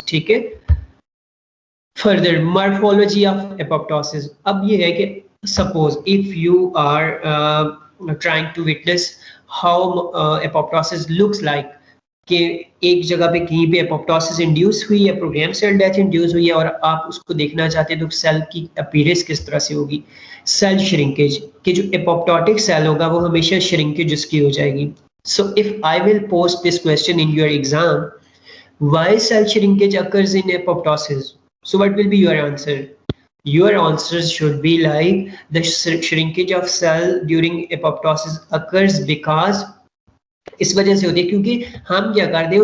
ठीक है। Further morphology of apoptosis. अब ये है कि suppose if you are trying to witness how apoptosis looks like, कि एक जगह पे कहीं पे एपोप्टोसिस इंड्यूस हुई है, प्रोग्राम सेल डेथ इंड्यूस हुई है और आप उसको देखना चाहते हैं तो सेल की अपीयरेंस किस तरह से होगी। सेल श्रिंकेज, कि जो एपोप्टोटिक सेल होगा वो हमेशा श्रिंकेज उसकी हो जाएगी। So if I will post this question in your exam, why cell shrinkage occurs in apoptosis, so what will be your answer? Your answers should be like the shrinkage of cell during apoptosis occurs because, इस वजह से होती है क्योंकि हम क्या करते हैं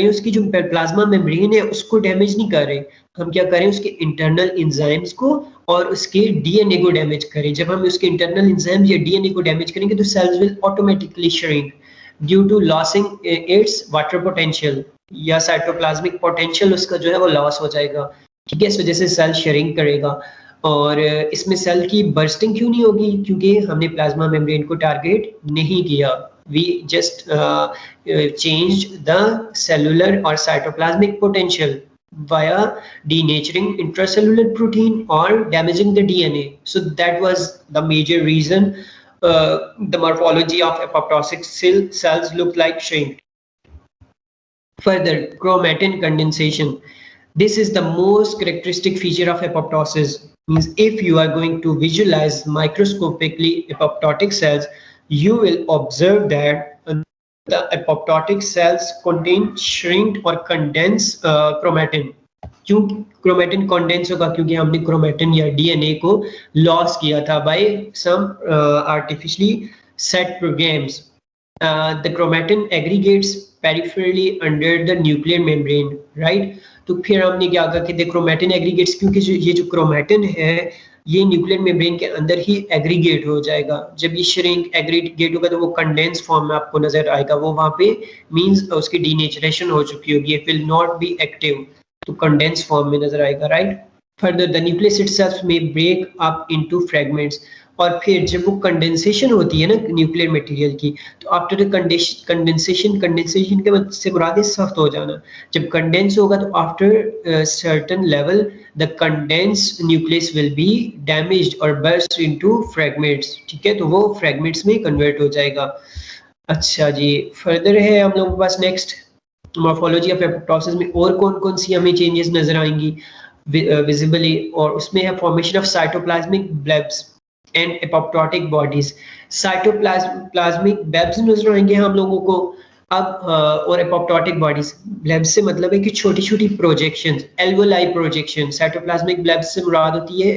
उसकी जो प्लाज्मा मेम्ब्रेन है उसको डैमेज नहीं कर रहे, हम क्या करें उसके इंटरनल एंजाइम्स को और उसके डीएनए को डैमेज करें। जब हम उसके इंटरनल एंजाइम्स या डीएनए को डैमेज करेंगे तो cells will automatically shrink due to losing its water potential, या साइटोप्लाज्मिक पोटेंशियल उसका जो है वो लॉस हो जाएगा। ठीक है, इस वजह से सेल श्रिंक करेगा। और इसमें सेल की बर्स्टिंग क्यों नहीं होगी? क्योंकि हमने प्लाज्मा मेम्ब्रेन को टारगेट नहीं किया। We just changed the cellular or cytoplasmic potential via denaturing intracellular protein or damaging the DNA. So that was the major reason the morphology of apoptotic cells look like shrinked. Further, chromatin condensation. This is the most characteristic feature of apoptosis. Means if you are going to visualize microscopically apoptotic cells, you will observe that the apoptotic cells contain shrinked or condensed chromatin. क्यों chromatin condense होगा? क्योंकि हमने chromatin या DNA को loss किया था by some artificially set programs. The chromatin aggregates peripherally under the nuclear membrane, right? तो फिर हमने क्या कहा कि the chromatin aggregates, क्योंकि ये जो chromatin है ये न्यूक्लियर मेम्ब्रेन के अंदर ही एग्रीगेट हो जाएगा। जब ये श्रिंक एग्रीगेट होगा तो वो कंडेंस फॉर्म में आपको नजर आएगा, वो वहां पे मींस उसकी डीनेचरेशन हो चुकी होगी, it will not be active, तो कंडेंस फॉर्म में नजर आएगा, right. Further the nucleus itself में ब्रेक अप इनटू फ्रेगमेंट्स, और फिर जब वो कंडेंसेशन होती है ना न्यूक्लियर मटेरियल की, तो आफ्टर कंडेंसेशन के मतलब से मुराद है सख्त हो जाना। जब कंडेंस होगा तो after certain level the condense nucleus will be damaged और बर्स्ट इनटू फ्रेगमेंट्स। ठीक है, तो वो फ्रेगमेंट्स में कन्वर्ट हो जाएगा। अच्छा जी, फर्दर है हम लोगों के पास नेक्स्ट मॉर्फोलॉजी ऑफ एपोप्टोसिस में और कौन कौन सी हमें चेंजेस नजर आएंगी विजिबली, और उसमें है formation of cytoplasmic blebs and apoptotic bodies. Cytoplasmic blebs नजर आएंगे हम लोगों को अब, और एपोप्टोटिक बॉडीज। ब्लेब्स से मतलब है कि छोटी छोटी प्रोजेक्शंस, एल्वोलाई प्रोजेक्शन। साइटोप्लाज्मिक ब्लेब्स से मुराद होती है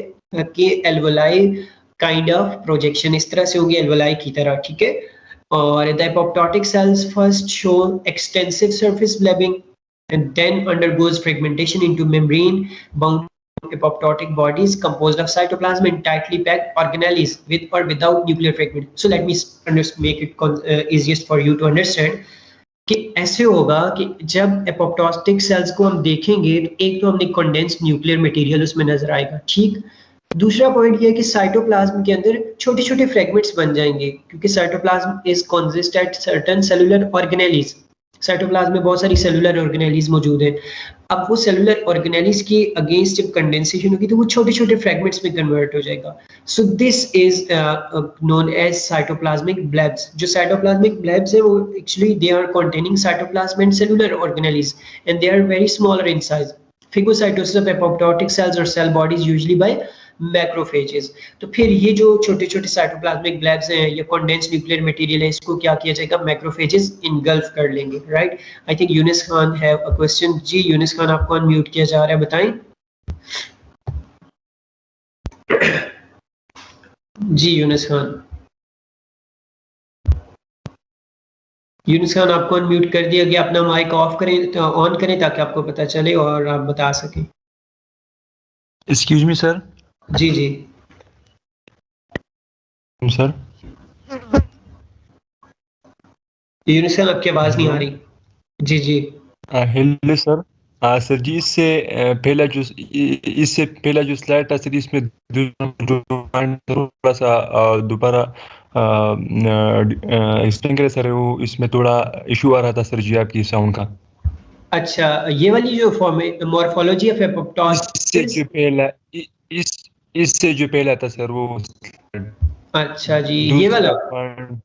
कि एल्वोलाई काइंड ऑफ प्रोजेक्शन इस तरह से होंगी एल्वोलाई की तरह। ठीक है, और the apoptotic cells first show extensive surface blebbing and then undergoes fragmentation into membrane bound apoptotic bodies composed of cytoplasm and tightly packed organelles with or without nuclear fragment. So let me make it easiest for you to understand कि ऐसे होगा कि जब apoptotic sales को हम देखेंगे तो एक तो हमने कंडेंस्ड न्यूक्लियर मटेरियल उसमें नजर आएगा, ठीक। दूसरा पॉइंट ये है कि साइटोप्लाज्म के अंदर छोटे छोटे फ्रेगमेंट्स बन जाएंगे, क्योंकि cytoplasm is consist at certain cellular organelles. Cytoplasm में बहुत सारी सेलुलर ऑर्गेनेलीज मौजूद हैं। अब वो सेलुलर ऑर्गेनेलीज की अगेंस्ट जब कंडेंसेशन होगी तो वो छोटे छोटे फ्रेगमेंट्स में कन्वर्ट हो जाएगा। So this is known as cytoplasmic blebs. जो साइटोप्लाज्मिक ब्लेब्स है वो actually they are containing cytoplasm and cellular organelles and they are very smaller in size. Phagocytosis of apoptotic cells or cell bodies usually by macrophages. तो फिर ये जो छोटे छोटे cytoplasmic ब्लेब्स हैं या कंडेंस्ड न्यूक्लियर मटेरियल है, इसको क्या किया जाएगा? मैक्रोफेजेस इनगल्फ कर लेंगे, right. I think Younis Khan have a question. जी यूनिस खान, आपको अनम्यूट किया जा रहा है, बताएं। जी यूनिस खान, आपको अनम्यूट कर दिया गया। अपना माइक ऑफ करें, ऑन करें ताकि आपको पता चले और आप बता सकें। Excuse me sir. जी जी सर, यूनिस खान आपकी आवाज नहीं आ रही। जी जी हेलो सर। सर जी, इससे पहला जो स्लाइड था सर, इसमें थोड़ा सा दोबारा एक्सप्लेन करें सर। वो इसमें थोड़ा इशू आ रहा था सर जी आपकी साउंड का। अच्छा, ये वाली जो मॉर्फोलॉजी ऑफ इससे एपोप्टोसिस। जो पहला इस इससे जो पहला था सर वो अच्छा जी, ये वाला। दूसरा पॉइंट।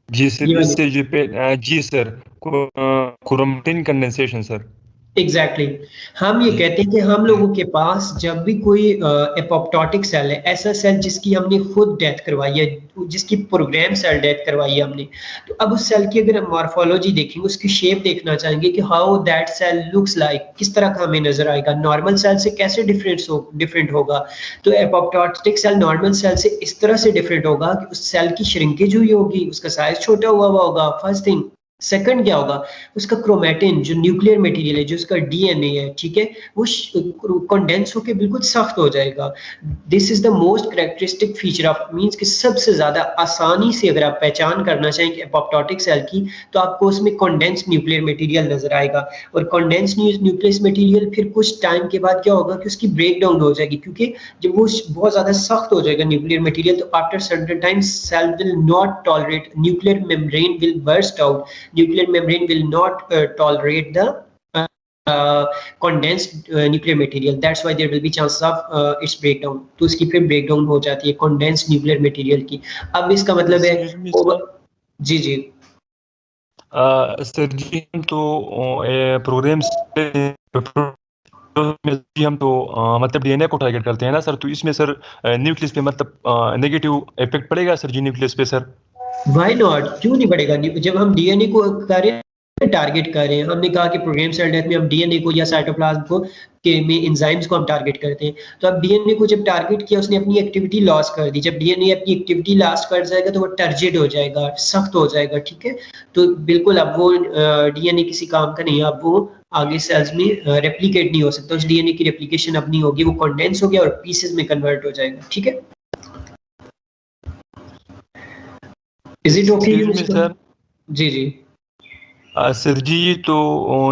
जी सर, ये वाली। इससे जो जी sir, chromatin condensation sir. Exactly exactly. हम ये जी कहते हैं कि हम लोगों के पास जब भी कोई एपोप्टोटिक सेल है, ऐसा सेल जिसकी हमने खुद डेथ करवाई है, जिसकी प्रोग्राम सेल डेथ करवाई है हमने, तो अब उस सेल की अगर हम मॉर्फोलॉजी देखेंगे, उसकी शेप देखना चाहेंगे कि how that cell looks like, किस तरह का हमें नजर आएगा, नॉर्मल सेल से कैसे डिफरेंट होगा। तो एपोप्टोटिक सेल नॉर्मल सेल से इस तरह से डिफरेंट होगा कि उस सेल की श्रिंकेज हुई होगी, उसका साइज छोटा हुआ होगा, फर्स्ट थिंग। सेकंड क्या होगा, उसका क्रोमेटिन जो न्यूक्लियर मटेरियल है, जो उसका डीएनए है, ठीक है, वो कंडेंस होकर बिल्कुल सख्त हो जाएगा। This is the most characteristic feature of, means कि सबसे ज्यादा आसानी से अगर आप पहचान करना चाहें कि एपोप्टोटिक सेल की, तो आपको उसमें कंडेंस न्यूक्लियर मटेरियल नजर आएगा। और कंडेंस न्यूक्लियस मटेरियल फिर कुछ टाइम के बाद क्या होगा कि उसकी ब्रेक डाउन हो जाएगी, क्योंकि जब वो बहुत ज्यादा सख्त हो जाएगा न्यूक्लियर मटेरियल, तो after certain time cell will not tolerate, nuclear membrane will burst out, nuclear membrane will not tolerate the condensed nuclear material. That's why there will be chances of its breakdown. तो इसकी फिर breakdown हो जाती है condensed nuclear material की। अब इसका मतलब है एक्सक्यूज मी सर। जी जी। सर जी हम तो प्रोग्राम्स में हम तो मतलब डीएनए को टारगेट करते हैं ना सर, तो इसमें सर न्यूक्लियस पे मतलब नेगेटिव इफेक्ट पड़ेगा सर जी न्यूक्लियस पे सर? वाई नॉट, क्यों नहीं बढ़ेगा। जब हम डीएनए को टारगेट कर रहे हैं, हमने कहा कि प्रोग्राम सेल डेथ में हम डीएनए को या साइटोप्लाज्म को के में एंजाइम्स को हम टारगेट करते हैं। तो अब डीएनए को जब टारगेट किया, उसने अपनी एक्टिविटी लॉस कर दी। जब डीएनए अपनी एक्टिविटी लॉस कर जाएगा तो वो टर्जिड हो जाएगा, सख्त हो जाएगा, ठीक है। तो बिल्कुल अब वो डीएनए किसी काम का नहीं है, अब वो आगे सेल्स में रेप्लिकेट नहीं हो सकता, उस डीएनए की रेप्लिकेशन अब नहीं होगी, वो कंडेंस हो गया और पीसेस में कन्वर्ट हो जाएगा, ठीक है। Is it okay excuse me sir. जी जी। सर जी ये तो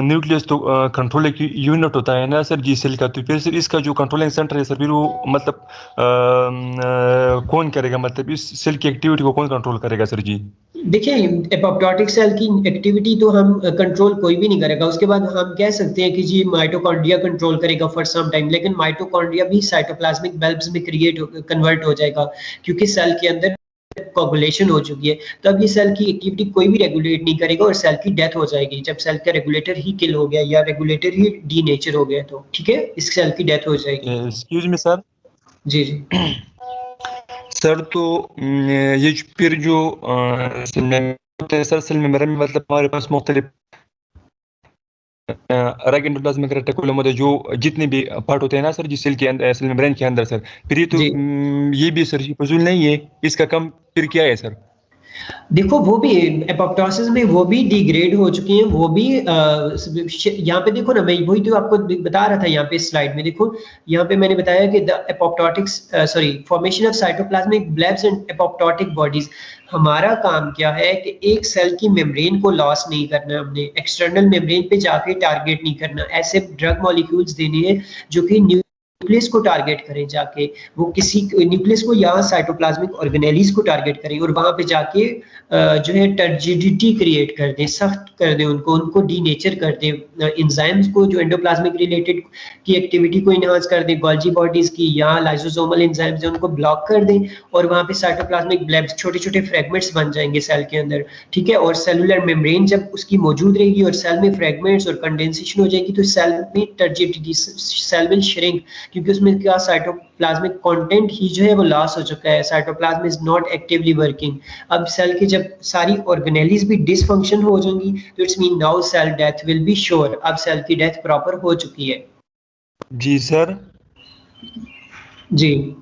न्यूक्लियस तो कंट्रोल एक यूनिट होता है ना सर जी सेल का, तो फिर सर इसका जो कंट्रोलिंग सेंटर है सर, फिर वो मतलब कौन करेगा, मतलब इस सेल की एक्टिविटी को कौन कंट्रोल करेगा सर जी? देखिए, एपोप्टोटिक सेल की एक्टिविटी तो हम कंट्रोल कोई भी नहीं करेगा। उसके बाद हम कह सकते हैं कि जी माइटोकॉन्ड्रिया कंट्रोल करेगा फॉर सम टाइम, लेकिन माइटोकॉन्ड्रिया भी साइटोप्लाज्मिक बल्ब्स में कन्वर्ट हो जाएगा, क्योंकि सेल के अंदर कोगुलेशन हो चुकी है। तो अब ये सेल की एक्टिविटी कोई भी रेगुलेट नहीं करेगा और सेल की डेथ हो जाएगी, जब सेल का रेगुलेटर ही किल हो गया या रेगुलेटर ही डीनेचर हो गया, तो ठीक है, इस सेल की डेथ हो जाएगी। Excuse me sir. जी जी। सर तो ये फिर जो सेल में होते हैं सर, सेल मेम्ब्रेन में मतलब हमारे पास मुख्तलिफ अलग एंडोप्लाज्मिक रेटिकुलम होते हैं, जो जितने भी पार्ट होते हैं ना सर जी सेल के अंदर, सेल मेम्ब्रेन के अंदर सर, फिर ये तो जी ये भी सर जी फजूल नहीं है, इसका कम फिर क्या है सर? देखो, वो भी एपोप्टोसिस में वो भी डिग्रेड हो चुके हैं, वो भी यहाँ पे देखो ना, मैं वही तो आपको बता रहा था, यहाँ पे स्लाइड में देखो, यहाँ पे मैंने बताया कि the apoptotics sorry formation of cytoplasmic blebs and apoptotic bodies. हमारा काम क्या है कि एक सेल की मेम्ब्रेन को लॉस नहीं करना, हमने एक्सटर्नल मेम्ब्रेन पे जाके टारगेट नहीं करना, ऐसे ड्रग मॉलिक्यूल्स देने हैं जो कि न्यूक्लियस को टारगेट करें जाके, वो किसी न्यूक्लियस को या साइटोप्लाज्मिक ऑर्गेनेलिस को टारगेट करें और वहां पे जाके जो है टर्जिडिटी क्रिएट कर दें, सख्त कर दें उनको, उनको डीनेचर कर दें, एंजाइम्स को जो एंडोप्लाज्मिक रिलेटेड की एक्टिविटी को इनहांस कर दें, गोल्जी बॉडीज की या लाइसोसोमल एंजाइम्स हैं उनको ब्लॉक कर दें, और वहां पे साइटोप्लाज्मिक ब्लेब्स छोटे छोटे फ्रेगमेंट्स बन जाएंगे सेल के अंदर, ठीक है। और सेलुलर मेम्ब्रेन जब उसकी मौजूद रहेगी और सेल में फ्रेगमेंट्स और कंडेंसेशन हो जाएगी, तो सेल में टर्जिडिटी, सेल विल श्रिंक, क्योंकि उसमें क्या साइटोप्लाज्मिक कंटेंट ही जो है वो लॉस हो चुका है, cytoplasm is not actively working. अब सेल की जब सारी ऑर्गेनेलिस भी डिसफंक्शन हो जाएंगी, तो it's mean now cell death will be sure, अब सेल की डेथ प्रॉपर हो चुकी है। जी सर। जी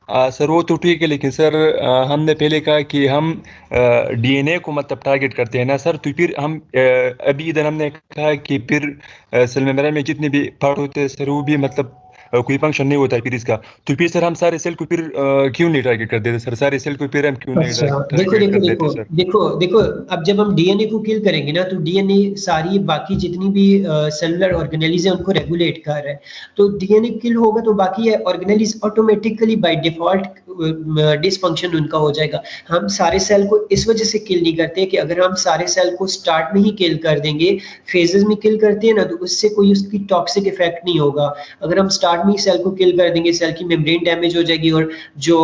सर वो तो ठीक है, लेकिन सर हमने पहले कहा कि हम डीएनए को मतलब टारगेट करते हैं ना सर, तो फिर हम अभी इधर हमने कहा कि फिर सेल मेम्ब्रेन में जितने भी पार्ट होते हैं सर, वो भी मतलब कोई फंक्शन नहीं होता है फिर इसका, तो फिर सर हम सारे सेल को फिर क्यों नहीं टारगेट कर देते सर, सारे सेल को फिर हम क्यों नहीं अच्छा, देखो टारगेट देखो कर देखो देते सर? देखो देखो, अब जब हम डीएनए को किल करेंगे ना, तो डीएनए सारी बाकी जितनी भी सेलुलर ऑर्गेनेलिज है उनको रेगुलेट कर रहा है। तो डीएनए किल होगा तो बाकी organelles automatically by default dysfunction उनका हो जाएगा। हम सारे सेल को इस वजह से किल नहीं करते कि अगर हम सारे सेल को स्टार्ट में ही किल कर देंगे, फेजेस में किल करते हैं ना, तो उससे कोई उसकी टॉक्सिक इफेक्ट नहीं होगा। अगर हम स्टार्ट में ही सेल को किल कर देंगे, सेल की मेम्ब्रेन डैमेज हो जाएगी, और जो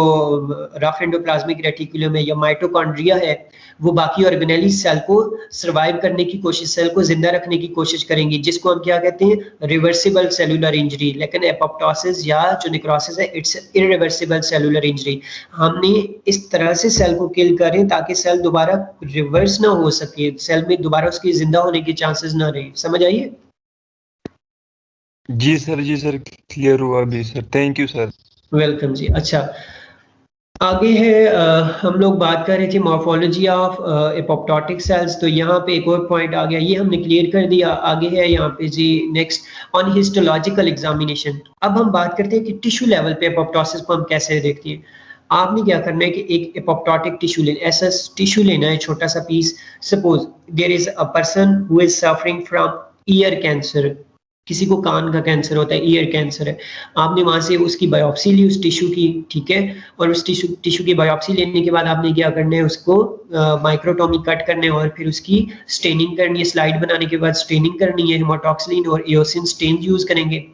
रफ एंडोप्लाज्मिक रेटिकुलम है या माइटोकॉन्ड्रिया है, वो बाकी ऑर्गेनेली सेल को सर्वाइव करने की कोशिश, सेल को जिंदा रखने की कोशिश करेंगी, जिसको हम क्या कहते हैं, रिवर्सिबल सेलुलर इंजरी। लेकिन एपोप्टोसिस या जो नेक्रोसिस है, इट्स इरिवर्सिबल सेलुलर इंजरी। हमने इस तरह से सेल को किल करें ताकि सेल दोबारा रिवर्स ना हो सके, सेल में दोबारा उसकी जिंदा होने के चांसेस ना रहे। समझ आइए? जी सर क्लियर हुआ अभी sir, thank you sir. Welcome जी। अच्छा, आगे है हम लोग बात कर रहे थे मॉर्फोलॉजी ऑफ एपोप्टोटिक सेल्स। तो यहाँ पे एक और पॉइंट आ गया, ये हमने क्लियर कर दिया। आगे है यहाँ पे जी नेक्स्ट, ऑन हिस्टोलॉजिकल एग्जामिनेशन। अब हम बात करते हैं कि टिश्यू लेवल पे एपोप्टोसिस को हम कैसे देखते हैं। आपने क्या करना है कि एक एपोप्टोटिक टिश्यू लेना, ऐसा टिश्यू लेना है छोटा सा piece. Suppose there is a person who is suffering from ear cancer, किसी को कान का कैंसर होता है, ईयर कैंसर है। आपने वहां से उसकी बायोप्सी ली उस टिश्यू की, ठीक है, और उस टिश्यू की बायोप्सी लेने के बाद आपने क्या करना है, उसको माइक्रोटोमी कट करने और फिर उसकी स्टेनिंग करनी है। स्लाइड बनाने के बाद स्टेनिंग करनी है, हेमाटोक्सिलिन और एओसिन स्टेन यूज करेंगे।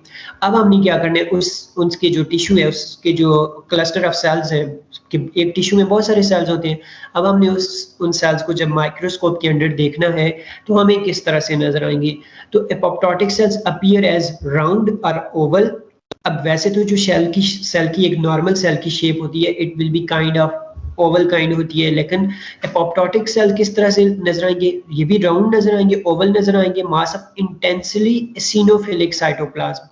अब हमने क्या करना है, उसके जो टिश्यू है, उसके जो क्लस्टर ऑफ सेल्स हैं, एक टिश्यू में बहुत सारे सेल्स होते हैं। अब हमने उन सेल्स को जब माइक्रोस्कोप के अंदर देखना है तो हमें किस तरह से नजर आएंगे। तो apoptotic cells appear as round और ओवल। अब वैसे तो जो सेल की एक नॉर्मल सेल की शेप होती है, it will be kind of Oval kind होती है, लेकिन एपोप्टोटिक सेल किस तरह से नजर आएंगे, ये भी राउंड नजर आएंगे, ओवल नजर आएंगे, mass of intensely eosinophilic cytoplasm.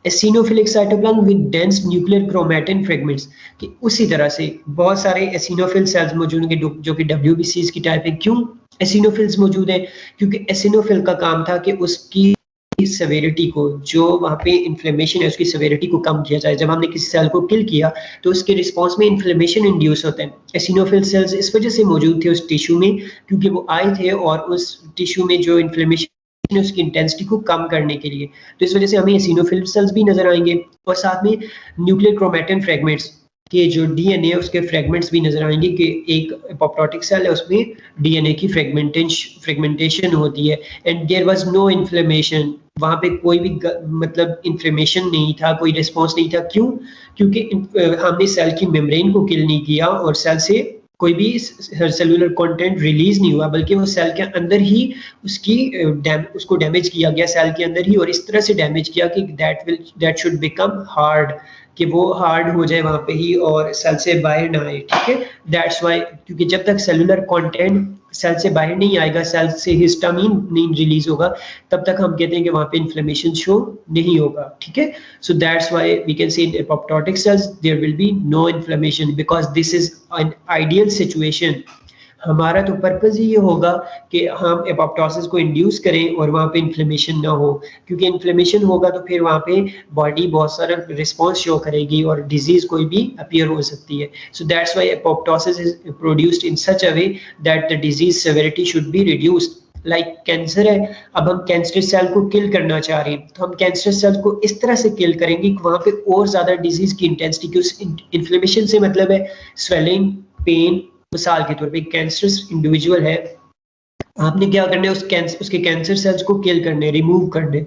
Eosinophilic cytoplasm with dense nuclear chromatin fragments, कि उसी तरह से बहुत सारे एसिनोफिल सेल्स मौजूद हैं जो कि डब्ल्यूबीसीज की टाइप है। क्यों एसिनोफिल्स मौजूद हैं? क्योंकि एसिनोफिल का काम था कि उसकी सेवेरिटी को, जो वहाँ पे इन्फ्लेमेशन है उसकी सेवेरिटी को कम किया जाए। जब हमने किसी सेल को किल किया तो उसके रिस्पॉन्स में इन्फ्लेमेशन इंड्यूस होता है। एसिनोफिल सेल्स इस वजह से मौजूद थे उस टिश्यू में, क्योंकि वो आए थे और उस टिश्यू में जो इन्फ्लेमेशन उसकी इंटेंसिटी को कम करने के लिए। तो इस वजह से हमें एसिनोफिल सेल्स भी नजर आएंगे, और साथ में न्यूक्लियर क्रोमैटिन फ्रेगमेंट्स के जो डीएनए है उसके फ्रेगमेंट्स भी नजर आएंगे, कि एक एपोप्टोटिक सेल है उसमें डीएनए की फ्रेगमेंटेशन होती है। And there was no inflammation, वहां पे कोई भी मतलब इन्फ्लेमेशन नहीं था, कोई रिस्पॉन्स नहीं था। क्यों? क्योंकि हमने सेल की मेम्ब्रेन को किल नहीं किया और सेल से कोई भी सेलुलर कंटेंट रिलीज नहीं हुआ, बल्कि वो सेल के अंदर ही उसको डैमेज किया गया सेल के अंदर ही, और इस तरह से डैमेज किया कि दैट शुड बिकम हार्ड, कि वो हार्ड हो जाए वहां पे ही और सेल से बाहर ना आए। ठीक है, दैट्स वाई, क्योंकि जब तक सेलुलर कंटेंट सेल से बाहर नहीं आएगा, सेल से हिस्टामिन नहीं रिलीज होगा, तब तक हम कहते हैं कि वहां पे इन्फ्लेमेशन शो नहीं होगा। ठीक है, so that's why we can say in apoptotic cells there will be no inflammation, because this is an ideal situation. हमारा तो पर्पज ही ये होगा कि हम एपोप्टोसिस को इंड्यूस करें और वहाँ पे इन्फ्लेमेशन ना हो, क्योंकि इन्फ्लेमेशन होगा तो फिर वहाँ पे बॉडी बहुत सारा रिस्पॉन्स शो करेगी और डिजीज कोई भी अपीयर हो सकती है। So that's why apoptosis is produced in such a way that the disease severity should be reduced. Like cancer है, अब हम कैंसर सेल को किल करना चाह रहे हैं, तो हम कैंसर सेल को इस तरह से किल करेंगे कि वहाँ पे और ज्यादा डिजीज की इंटेंसिटी, की उस इन्फ्लेमेशन से मतलब है स्वेलिंग, पेन। मिसाल के तौर पे कैंसरस इंडिविजुअल है, आपने क्या करना है, उसके कैंसर सेल्स को किल करने, रिमूव करने।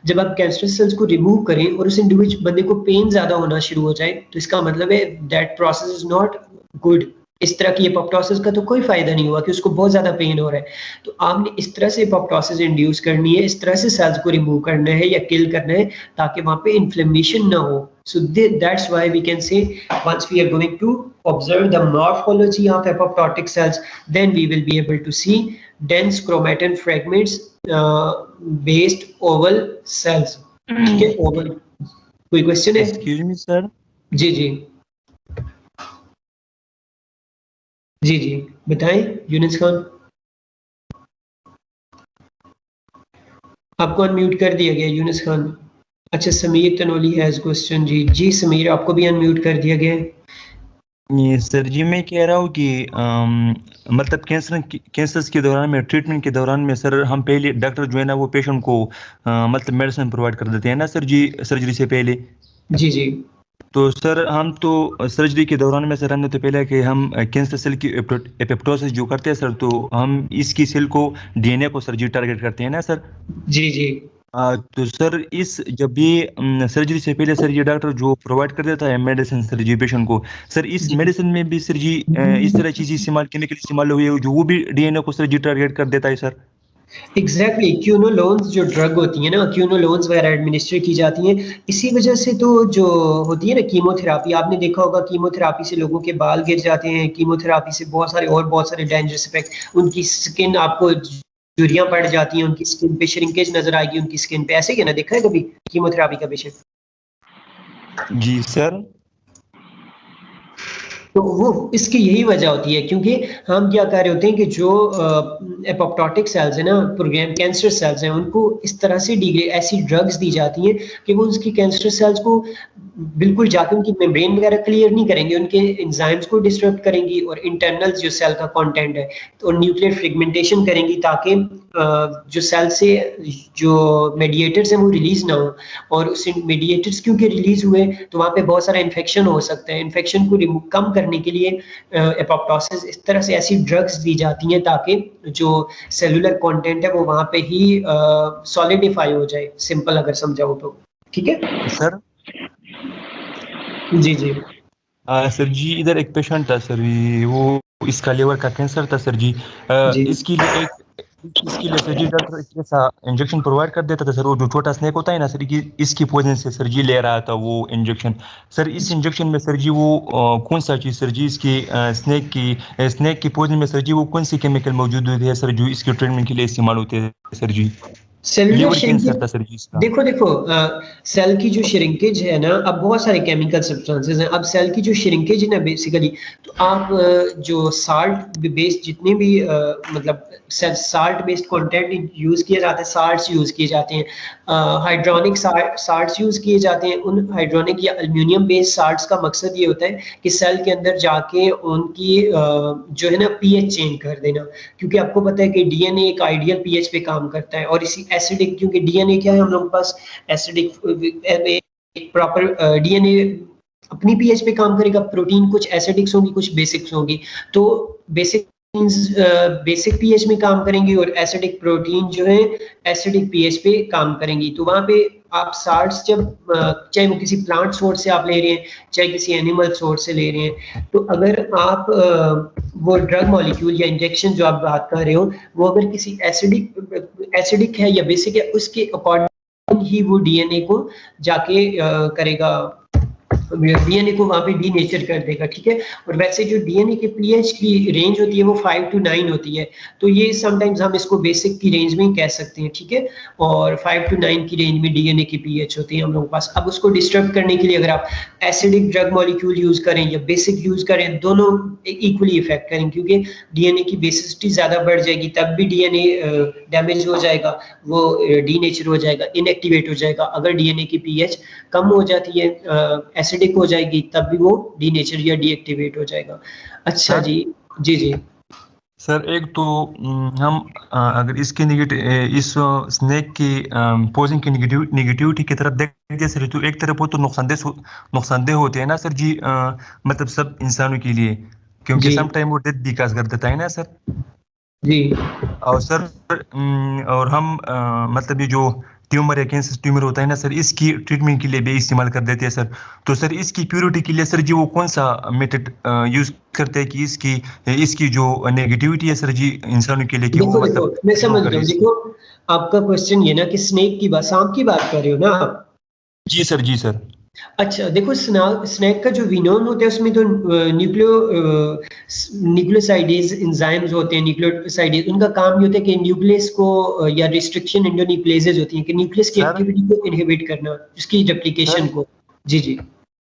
जब आप कैंसर सेल्स को रिमूव करें और उस इंडिविजुअल बंदे को पेन ज्यादा होना शुरू हो जाए, तो इसका मतलब है that process is not good. इस तरह की एपोप्टोसिस का तो कोई फायदा नहीं हुआ कि उसको बहुत ज्यादा पेन हो रहा है। तो आपने इस तरह से एपोप्टोसिस इंड्यूस करनी है, इस तरह से सेल्स को रिमूव करना है या किल करना है ताकि वहां पे इन्फ्लेमेशन ना हो। So that's why we can say once we are going to observe the morphology of apoptotic cells, then we will be able to see dense chromatin fragments based oval cells. ठीक है, oval। कोई question है? Excuse me sir. जी जी जी जी बताएं यूनिस खान। आपको unmute कर दिया गया यूनिस खान, अच्छा, समीर तनोली हैज क्वेश्चन। जी जी समीर, आपको भी अनम्यूट कर दिया गया है। ये सर जी मैं कह रहा हूँ कि मतलब कैंसर्स के दौरान में, ट्रीटमेंट के दौरान में सर, हम पहले डॉक्टर जो है ना वो पेशेंट को मतलब मेडिसिन प्रोवाइड कर देते हैं ना सर जी, सर्जरी से पहले। जी जी तो सर हम तो सर्जरी के दौरान में सर हमने तो पहले कि हम कैंसर सेल की एपोप्टोसिस जो करते हैं सर, तो हम इसकी सेल को, डीएनए को सर जी टारगेट करते हैं ना सर। जी जी तो सर इस जब भी सर्जरी से पहले सर ये डॉक्टर जो प्रोवाइड कर देता है मेडिसिन सर जी पेशेंट को, सर इस जी मेडिसिन में भी सर जी इस तरह चीज़ इस्तेमाल, केमिकल इस्तेमाल हुई है जो वो भी डीएनए को सर जी टारगेट कर देता है सर। एग्जैक्टली, क्यूनोलोन्स जो ड्रग होती है ना, क्यूनोलोन्स वगैरह एडमिनिस्टर की जाती हैं। इसी वजह से तो जो होती है ना कीमोथेरापी, आपने देखा होगा कीमोथेरापी से लोगों के बाल गिर जाते हैं, कीमोथेरापी से बहुत सारे डेंजरस इफेक्ट, उनकी स्किन आपको झुर्रियां पड़ जाती हैं, उनकी स्किन पे श्रिंकेज नजर आएगी उनकी स्किन पे। ऐसे ही है ना, देखा है कभी कीमोथेरापी का पेशेंट? जी सर। तो वो इसकी यही वजह होती है, क्योंकि हम क्या कर रहे होते हैं कि जो एपोप्टोटिक सेल्स है ना, प्रोग्राम कैंसर सेल्स हैं, उनको इस तरह से डिग्रेड, ऐसी ड्रग्स दी जाती हैं कि वो उसकी कैंसर सेल्स को बिल्कुल जाके उनकी मेम्ब्रेन वगैरह क्लियर नहीं करेंगे, उनके एंजाइम्स को डिस्टर्ब करेंगी, और इंटरनल जो सेल का कंटेंट है तो न्यूक्लियर फ्रेगमेंटेशन करेंगी, ताकि जो सेल से जो मेडिएटर्स हैं वो रिलीज ना हो। और उस मेडिएटर्स क्योंकि रिलीज हुए तो वहाँ पे बहुत सारा इन्फेक्शन हो सकता है। इन्फेक्शन को कम करने के लिए एपोप्टोसिस, इस तरह से ऐसी ड्रग्स दी जाती हैं ताकि जो सेलुलर कंटेंट है वो वहाँ पे ही सॉलिडिफाई हो जाए, सिंपल अगर समझाऊं तो। ठीक है सर। जी जी सर जी इधर एक पेशेंट था सर, वो इसका लीवर का कैंसर था सर जी। जी इसके लिए सर जी डॉक्टर एक ऐसा इंजेक्शन प्रोवाइड कर देता था सर, वो जो छोटा स्नेक होता है ना सर, इसकी पोजन से सर जी ले रहा था वो इंजेक्शन। सर इस इंजेक्शन में सर जी वो कौन सा चीज़ सर जी इसकी स्नेक की पोजन में सर जी वो कौन सी केमिकल मौजूद होती है सर जो इसके ट्रीटमेंट के लिए इस्तेमाल होते हैं सर जी? Cellular liver cancer shrinkage. था सर जी इसका। देखो देखो, सेल की जो श्रिंकेज है ना, अब बहुत सारे केमिकल सब्सटेंसेस हैं। अब सेल की जो श्रिंकेज है ना बेसिकली, तो आप जो साल्ट बेस्ड जितने भी मतलब साल्ट बेस्ड कंटेंट यूज किए जाते हैं, साल्ट्स यूज किए जाते हैं, हाइड्रोनिक साल्ट्स यूज किए जाते हैं। उन हाइड्रोनिक या अल्मीनियम बेस्ड साल्ट्स का मकसद ये होता है कि सेल के अंदर जाके उनकी जो है ना पीएच चेंज कर देना, क्योंकि आपको पता है कि डीएनए एक आइडियल पीएच पे काम करता है, और इसी एसिडिक, क्योंकि डीएनए क्या है हम लोगों के पास एसिडिक, प्रॉपर डीएनए अपनी पीएच पे काम करेगा, प्रोटीन कुछ एसिडिक्स होंगी कुछ बेसिक्स होंगी। तो बेसिक बेसिक पीएच में काम करेंगी, और एसिडिक प्रोटीन जो है एसिडिक पीएच पे काम करेंगी। तो वहां पे आप साल्ट्स जब चाहे वो किसी प्लांट सोर्स से आप ले रहे हैं, चाहे किसी एनिमल सोर्स से ले रहे हैं, तो अगर आप वो ड्रग मॉलिक्यूल या इंजेक्शन जो आप बात कर रहे हो, वो अगर किसी एसिडिक है या बेसिक है, उसके अकॉर्डिंग ही वो डीएनए को जाके करेगा, डीएनए को वहां पे डीनेचर कर देगा। ठीक है, और वैसे जो डीएनए के पीएच की रेंज होती है वो 5 to 9 होती है, तो ये समटाइम्स हम इसको बेसिक की रेंज में ही कह सकते हैं। ठीक है, और 5 to 9 की रेंज में डीएनए की पीएच होती है हम लोगों के पास। अब उसको डिस्टर्ब करने के लिए अगर आप एसिडिक ड्रग मॉलिक्यूल यूज करें या बेसिक यूज करें, दोनों इक्वली इफेक्ट करें, क्योंकि डीएनए की बेसिसिटी ज्यादा बढ़ जाएगी, तब भी डीएनए डैमेज हो जाएगा, वो डीनेचर हो जाएगा, इनएक्टिवेट हो जाएगा। अगर डीएनए की पीएच कम हो जाती है, एसिडिक हो जाएगी, तब भी वो डीनेचर या डीएक्टिवेट हो जाएगा। अच्छा सर। जी जी जी सर एक तो हम अगर इसके नेगेटिव इस स्नेक की पोजिंग की नेगेटिविटी की तरफ देखते सर, तो एक तरफ वो तो नुकसानदेह होते हैं ना सर जी, मतलब सब इंसानों के लिए, क्योंकि जी सम टाइम वो डेथ भी काज कर देता है ना सर। जी और सर और हम मतलब ये जो ट्यूमर या कैंसर ट्यूमर होता है ना सर, इसकी ट्रीटमेंट के लिए भी इस्तेमाल कर देते हैं सर। तो सर इसकी प्योरिटी के लिए सर जी वो कौन सा मेथड यूज करते हैं कि इसकी इसकी जो नेगेटिविटी है सर जी इंसानों के लिए, कि वो देखो देखो, मतलब मैं रिमूव समझ करे गया हूँ। इसको? देखो, आपका क्वेश्चन ये ना कि स्नेक की बात, सांप की बात कर रहे हो ना आप? जी सर, जी सर। अच्छा देखो, स्नैक का जो विनोम होता है उसमें तो न्यूक्लियोसाइडेज एंजाइम्स होते हैं, न्यूक्लियोसाइडेज उनका काम ये होता है कि न्यूक्लियस को या रिस्ट्रिक्शन एंडोन्यूक्लियसेज होती हैं कि न्यूक्लियस की सर। एक्टिविटी को इनहिबिट करना, उसकी रेप्लिकेशन सर को। जी जी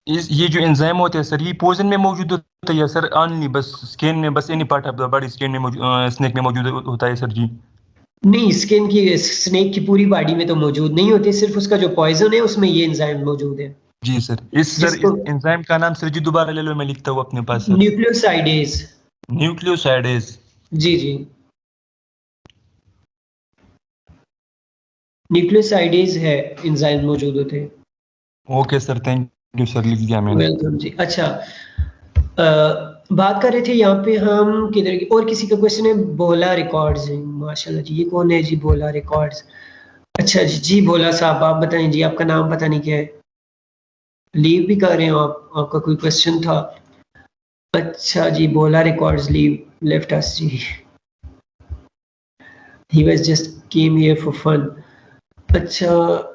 ये जो एंजाइम होते हैं सर, ये पोजन में मौजूद होता है या सर ऑनली बस स्किन में, बस any part of the body skin में स्नेक में मौजूद होता है सर जी? नहीं, स्किन की स्नेक की पूरी बॉडी में तो मौजूद नहीं होते, सिर्फ उसका जो पॉइजन है उसमें ये एंजाइम मौजूद है। जी सर, इस जिसको एंजाइम का नाम सर जी दोबारा ले लो, मैं लिखता हूँ अपने पास सर। न्यूक्लियोसाइडेज। न्यूक्लियोसाइडेज। जी जी, न्यूक्लियोसाइडेज है एंजाइम मौजूद होते हैं। Okay sir, thank you sir, लिख दिया मैंने। वेलकम जी। अच्छा, बात कर रहे थे यहाँ पे हम किधर की, और किसी का क्वेश्चन है? बोला रिकॉर्ड्स है, माशाल्लाह जी, ये कौन है जी? बोला रिकॉर्ड्स। अच्छा जी, जी बोला साहब, आप बताएं जी, आपका नाम पता नहीं क्या है, लीव भी कर रहे हो आप? आपका कोई क्वेश्चन था? अच्छा जी, बोला रिकॉर्ड्स लीव लेफ्ट अस जी, he was just came here for fun. अच्छा,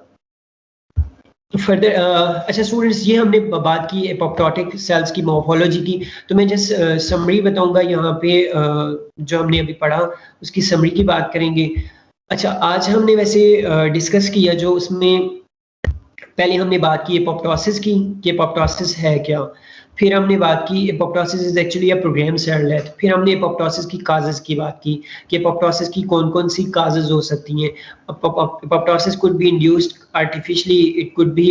फर्दर अच्छा स्टूडेंट्स, ये हमने बात की एपोप्टोटिक सेल्स की मॉर्फोलॉजी की, तो मैं जस्ट समरी बताऊंगा यहाँ पे, जो हमने अभी पढ़ा उसकी समरी की बात करेंगे। अच्छा, आज हमने वैसे डिस्कस किया जो उसमें, पहले हमने बात की एपोप्टोसिस की कि एपोप्टोसिस है क्या, फिर हमने बात की apoptosis is actually a program cell death, फिर हमने एपोप्टोसिस की काजेस की बात की कि एपोप्टोसिस की कौन-कौन सी काजेस हो सकती हैं। Apoptosis could be induced artificially, it could be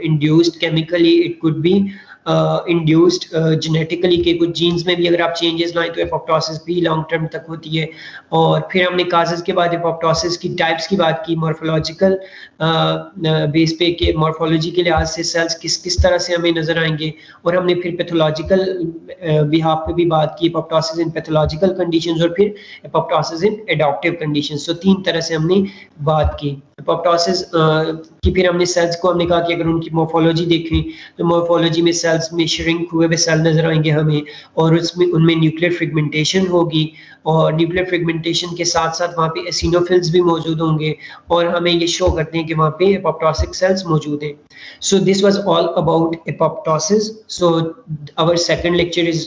induced chemically, it could be induced genetically, के कुछ जीन्स में भी अगर आप चेंजेस लाएं तो एपोप्टोसिस भी लॉन्ग टर्म तक होती है। और फिर हमने काजेस के बाद एपोप्टोसिस की टाइप्स की बात की, मॉर्फोलॉजिकल बेस पे के मॉर्फोलॉजी के लिहाज से सेल्स किस किस तरह से हमें नजर आएंगे, और हमने फिर पैथोलॉजिकल बिहाफ पे भी बात की, एपोप्टोसिस इन पैथोलॉजिकल कंडीशंस और फिर एपोप्टोसिस इन एडॉप्टिव कंडीशंस। तो तीन तरह से हमने बात की एपोप्टोसिस की। फिर हमने सेल्स को हमने कहा कि अगर उनकी मॉर्फोलॉजी देखें तो मॉर्फोलॉजी में सेल्स में श्रिंक हुए हुए सेल नजर आएंगे हमें, और उसमें उनमें न्यूक्लियर फ्रेगमेंटेशन होगी, और न्यूक्लियर फ्रेगमेंटेशन के साथ साथ वहाँ पे एसिनोफिल्स भी मौजूद होंगे, और हमें ये शो करते हैं कि वहाँ पे एपोप्टोसिक सेल्स मौजूद हैं। So this was all about apoptosis. So our second lecture is